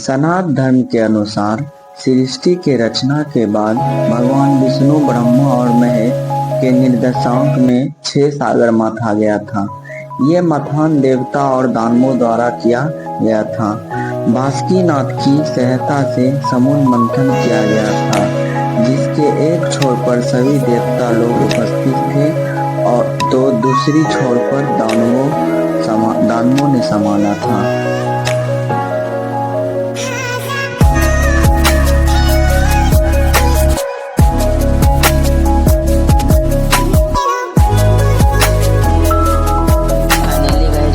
सनातन धर्म के अनुसार सृष्टि के रचना के बाद भगवान विष्णु ब्रह्मा और महेश के निर्देशांक में 6 सागर मथा गया था। ये मथान देवता और दानवों द्वारा किया गया था। बासुकीनाथ की सहायता से समुद्र मंथन किया गया था, जिसके एक छोर पर सभी देवता लोग उपस्थित थे और तो दूसरी छोर पर दानवों ने संभाला था।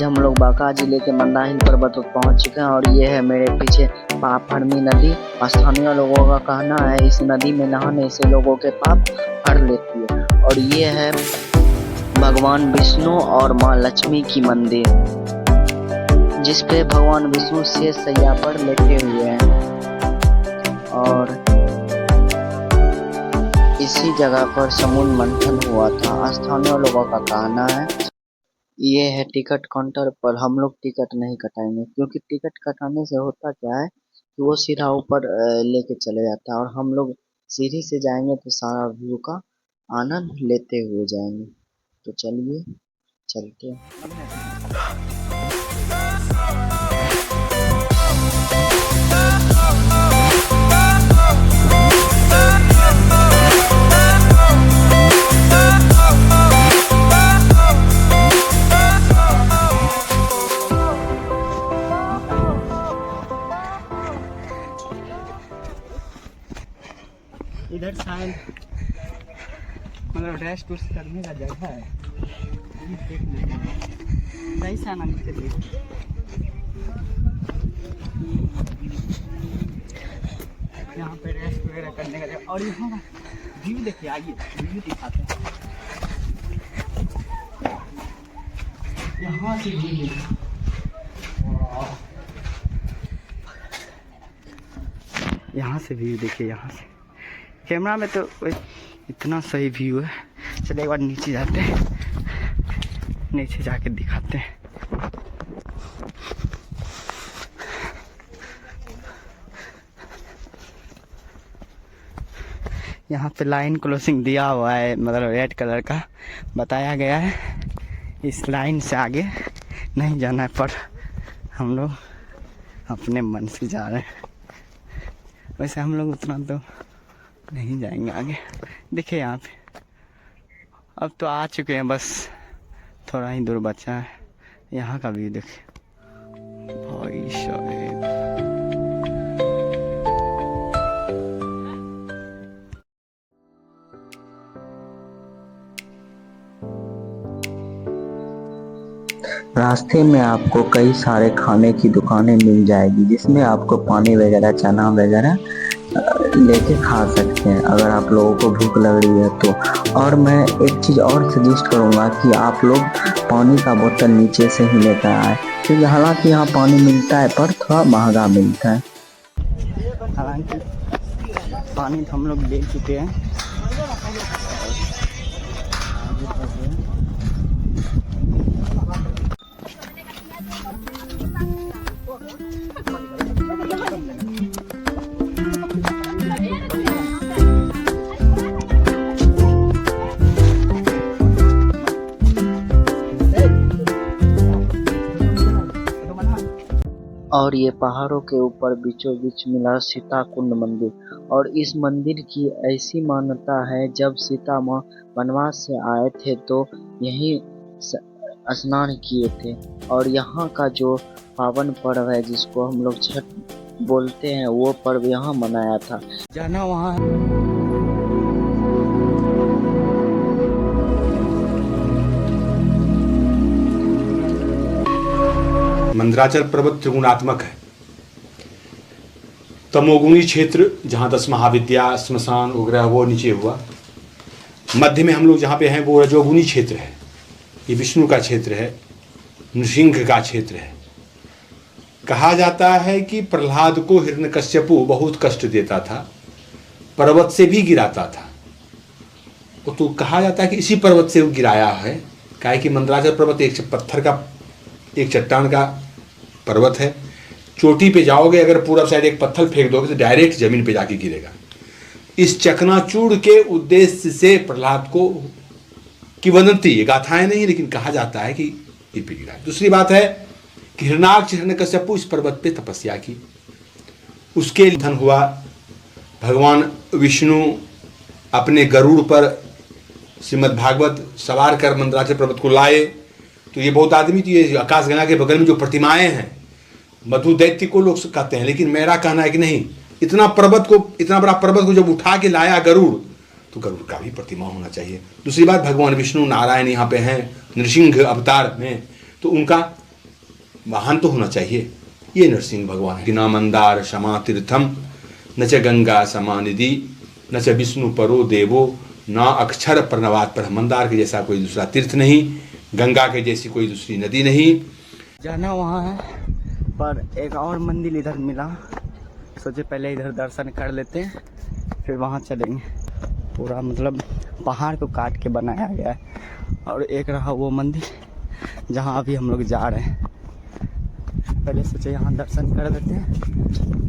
हम लोग बांका जिले के मंदाकिनी पर्वत पर पहुंच चुके हैं और ये है मेरे पीछे पापहरनी नदी। स्थानीय लोगों का कहना है इस नदी में नहाने से लोगों के पाप हर लेती है। और ये है भगवान विष्णु और माँ लक्ष्मी की मंदिर, जिसपे भगवान विष्णु शेष शैया पर लेटे हुए हैं। और इसी जगह पर समुद्र मंथन हुआ था, स्थानीय लोगों का कहना है। ये है टिकट काउंटर पर। हम लोग टिकट नहीं कटाएंगे, क्योंकि टिकट कटाने से होता क्या है कि वो सीधा ऊपर लेके चले जाता है और हम लोग सीढ़ी से जाएंगे तो सारा व्यू का आनंद लेते हुए जाएंगे। तो चलिए चलते हैं। इधर शायद मतलब रेस्ट उस्ट करने का जगह है, सही से आना नीचे देख। यहाँ पे रेस्ट वगैरह करने का जगह। और यहाँ व्यू देखिए, आइए व्यू दिखाते हैं। यहाँ से व्यू देखिए, यहाँ से व्यू देखिए। यहाँ से कैमरा में तो इतना सही व्यू है। चलिए एक बार नीचे जाते हैं, नीचे जाके दिखाते हैं। यहाँ पे लाइन क्रॉसिंग दिया हुआ है, मतलब रेड कलर का बताया गया है। इस लाइन से आगे नहीं जाना है, पर हम लोग अपने मन से जा रहे हैं। वैसे हम लोग उतना तो नहीं जाएंगे आगे। देखिए यहाँ पे अब तो आ चुके हैं, बस थोड़ा ही दूर बचा है। यहाँ का व्यू देखिए भाई साहब। रास्ते में आपको कई सारे खाने की दुकानें मिल जाएगी, जिसमें आपको पानी वगैरह चना वगैरह लेके खा सकते हैं अगर आप लोगों को भूख लग रही है तो। और मैं एक चीज़ और सजेस्ट करूँगा कि आप लोग पानी का बोतल नीचे से ही लेकर आए, क्योंकि हालांकि यहाँ पानी मिलता है पर थोड़ा महंगा मिलता है। हालांकि पानी तो हम लोग ले चुके हैं। और ये पहाड़ों के ऊपर बीचों बीच मिला सीता कुंड मंदिर। और इस मंदिर की ऐसी मान्यता है, जब सीता माँ वनवास से आए थे तो यहीं स्नान किए थे। और यहाँ का जो पावन पर्व है, जिसको हम लोग छठ बोलते हैं, वो पर्व यहाँ मनाया था। जाना वहाँ मंदराचल पर्वत त्रिगुणात्मक है। तमोगुणी क्षेत्र जहाँ 10 महाविद्या स्मशान वगैरह वो नीचे हुआ। मध्य में हम लोग जहाँ पे हैं वो रजोगुणी क्षेत्र है। ये विष्णु का क्षेत्र है, नृसिंह का क्षेत्र है। कहा जाता है कि प्रहलाद को हिरण्यकश्यपु बहुत कष्ट देता था, पर्वत से भी गिराता था। वो तो कहा जाता है कि इसी पर्वत से वो गिराया है। काहे कि मंदराचल पर्वत एक पत्थर का, एक चट्टान का पर्वत है। चोटी पे जाओगे, अगर पूरब साइड एक पत्थर फेंक दोगे तो डायरेक्ट जमीन पे जाके गिरेगा। इस चकनाचूर के उद्देश्य से प्रहलाद को की वदंती, ये गाथाएं नहीं लेकिन कहा जाता है कि ये पे गिरा। दूसरी बात है कि हिरण्याक्ष हिरण्यकश्यपु इस पर्वत पे तपस्या की, उसके निधन हुआ। भगवान विष्णु अपने गरुड़ पर श्रीमद् भागवत सवार कर मंदराचल पर्वत को लाए। तो ये बहुत आदमी, तो ये आकाशगंगा के बगल में जो प्रतिमाएं हैं मधु दैत्य को लोग कहते हैं, लेकिन मेरा कहना है कि नहीं, इतना बड़ा पर्वत को जब उठा के लाया गरुड़, तो गरुड़ का भी प्रतिमा होना चाहिए। दूसरी बात, भगवान विष्णु नारायण यहाँ पे हैं नृसिंह अवतार में, तो उनका वाहन तो होना चाहिए। ये नरसिंह भगवान है कि ना मंदार क्षमा तीर्थम न च गंगा समानिधि न च विष्णु परो देवो ना अक्षर प्रणवात पर। मंदार के जैसा कोई दूसरा तीर्थ नहीं, गंगा के जैसी कोई दूसरी नदी नहीं। जाना वहाँ है, पर एक और मंदिर इधर मिला, सोचे पहले इधर दर्शन कर लेते हैं फिर वहाँ चलेंगे। पूरा मतलब पहाड़ को काट के बनाया गया है। और एक रहा वो मंदिर जहाँ अभी हम लोग जा रहे हैं। पहले सोचे यहाँ दर्शन कर लेते हैं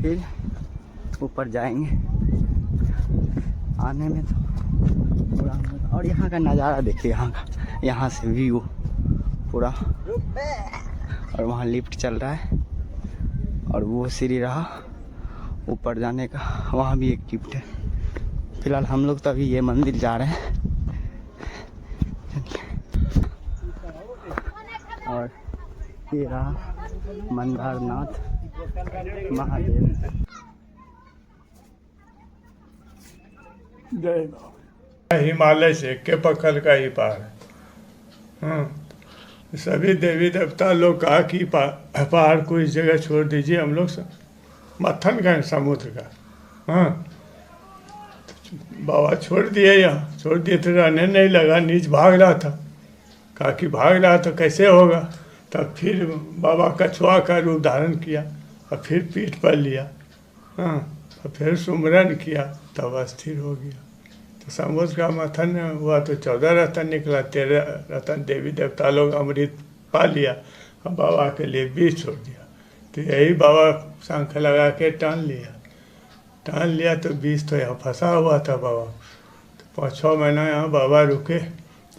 फिर ऊपर जाएंगे। आने में तो पूरा, और यहाँ का नज़ारा देखिए, यहाँ से व्यू पूरा। और वहाँ लिफ्ट चल रहा है और वो सीढ़ी रहा ऊपर जाने का, वहाँ भी एक लिफ्ट है। फिलहाल हम लोग तो अभी ये मंदिर जा रहे हैं। और ये रहा मंदारनाथ महादेव। हिमालय से के पकड़ का ही पार है। सभी देवी देवता लोग कहा कि पहाड़ को इस जगह छोड़ दीजिए, हम लोग मत्थन गए समुद्र का। बाबा छोड़ दिए, यहाँ छोड़ दिए तो रहने नहीं लगा, नीच भाग रहा था। कहा कि भाग रहा तो कैसे होगा, तब फिर बाबा कछुआ का रूप धारण किया और फिर पीठ पर लिया, और फिर सुमरन किया, तब स्थिर हो गया। तो समुद्र का मंथन हुआ तो 14 रतन निकला, 13 रतन देवी देवता लोग अमृत पा लिया और बाबा के लिए 20 छोड़ दिया। तो यही बाबा शंख लगा के टान लिया तो 20 तो यहाँ फंसा हुआ था बाबा। तो 5-6 महीना यहाँ बाबा रुके,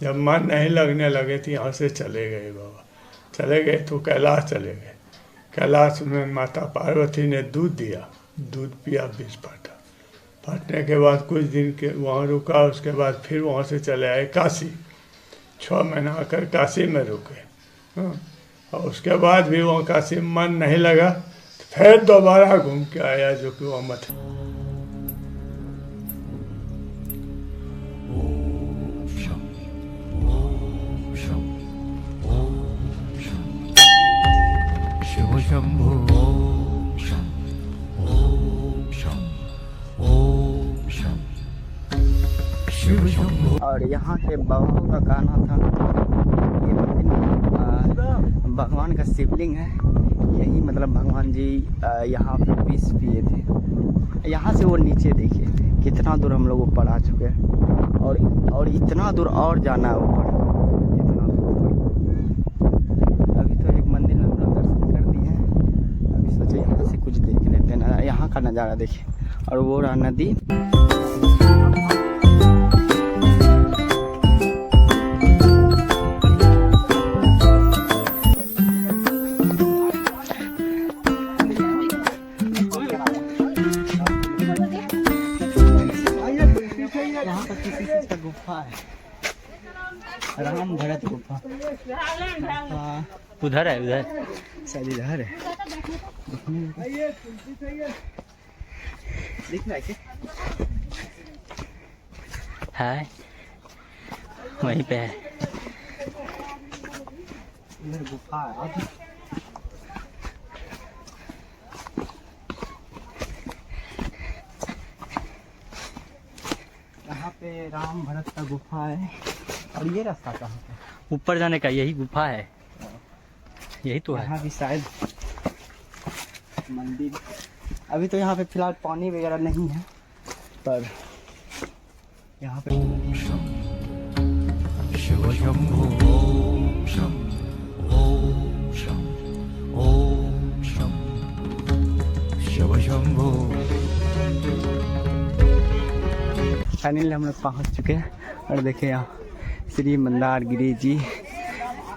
जब मन नहीं लगने लगे तो यहाँ से चले गए बाबा। चले गए तो कैलाश चले गए। कैलाश में माता पार्वती ने दूध दिया, दूध पिया, विष फटने के बाद कुछ दिन के वहाँ रुका। उसके बाद फिर वहाँ से चले आए काशी, 6 महीना आकर काशी में रुके। और उसके बाद भी वहाँ काशी में मन नहीं लगा, फिर दोबारा घूम के आया, जो कि वहाँ मत। शिव शंभो और यहाँ के बाबाओं का कहना था ये मंदिर भगवान का शिवलिंग है। यही मतलब भगवान जी यहाँ पे विष पिए थे। यहाँ से वो नीचे देखिए कितना दूर हम लोग ऊपर आ चुके हैं, और इतना दूर और जाना है ऊपर, इतना दूर। अभी तो एक मंदिर में हम लोग दर्शन कर दिए हैं, अभी सोचे यहाँ से कुछ देख लेते हैं, यहाँ का नज़ारा देखिए। और वो रहा नदी। गुफा है, राम भरत गुफा। उधर है, उधर शायद इधर है, दिख रहा है क्या? है, वहीं पे है। इधर गुफा है। यहाँ पे राम भरत का गुफा है। और ये रास्ता कहाँ पे? ऊपर जाने का यही गुफा है, यही तो है। यहाँ भी शायद मंदिर। अभी तो यहाँ पे फिलहाल पानी वगैरह नहीं है, पर यहाँ पे शिव शंभो ओम शम ओम शम ओम शम शिव शंभो। फाइनली हम लोग पहुँच चुके हैं और देखिए यहाँ श्री मंदारगिरी जी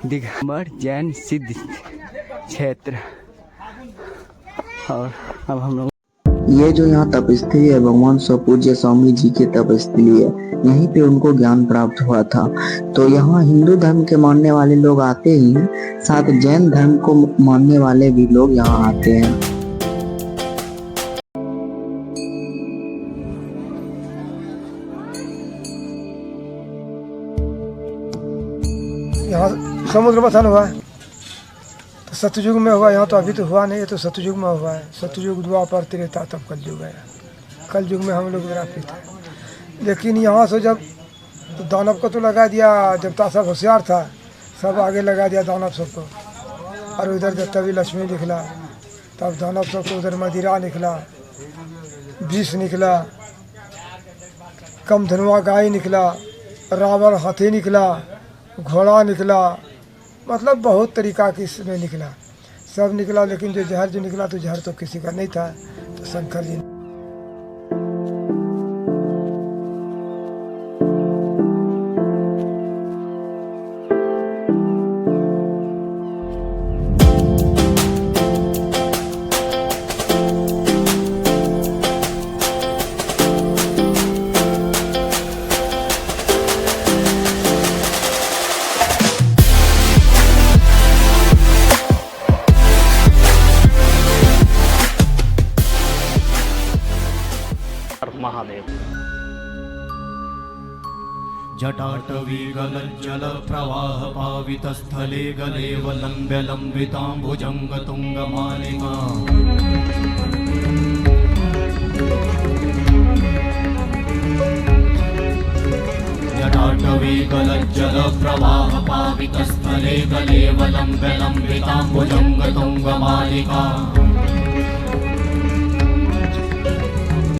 दिगंबर जैन सिद्ध क्षेत्र। और अब हम लोग ये जो यहाँ तपस्थली है भगवान स्वपूज्य स्वामी जी की तपस्थली है, यहीं पे उनको ज्ञान प्राप्त हुआ था। तो यहाँ हिंदू धर्म के मानने वाले लोग आते ही हैं, साथ जैन धर्म को मानने वाले भी लोग यहाँ आते हैं। यहाँ समुद्र मंथन हुआ है तो सतयुग में हुआ, यहाँ तो अभी तो हुआ नहीं है, तो सतयुग में हुआ है। सतयुग द्वापर त्रेता तब कलयुग है। कलयुग में हम लोग विरापित है। लेकिन यहाँ से जब तो दानव को तो लगा दिया, देवता सब होशियार था, सब आगे लगा दिया दानव सबको। और उधर तभी लक्ष्मी निकला, तब दानव सबको उधर मदिरा निकला, विष निकला, कम धनुआ गाय निकला, रावण हाथी निकला, घोड़ा निकला, मतलब बहुत तरीका की इसमें निकला, सब निकला। लेकिन जो जहर जो निकला तो जहर तो किसी का नहीं था, तो शंकर जी महादेव। जटाटवी गलज्जल प्रवाह पावितस्थले गले वलम्ब्य लम्बिताम्बुजंग तुंगमालिका। जटाटवी गलज्जल प्रवाह पावितस्थले गले वलम्ब्य लम्बिताम्बुजंग तुंगमालिका।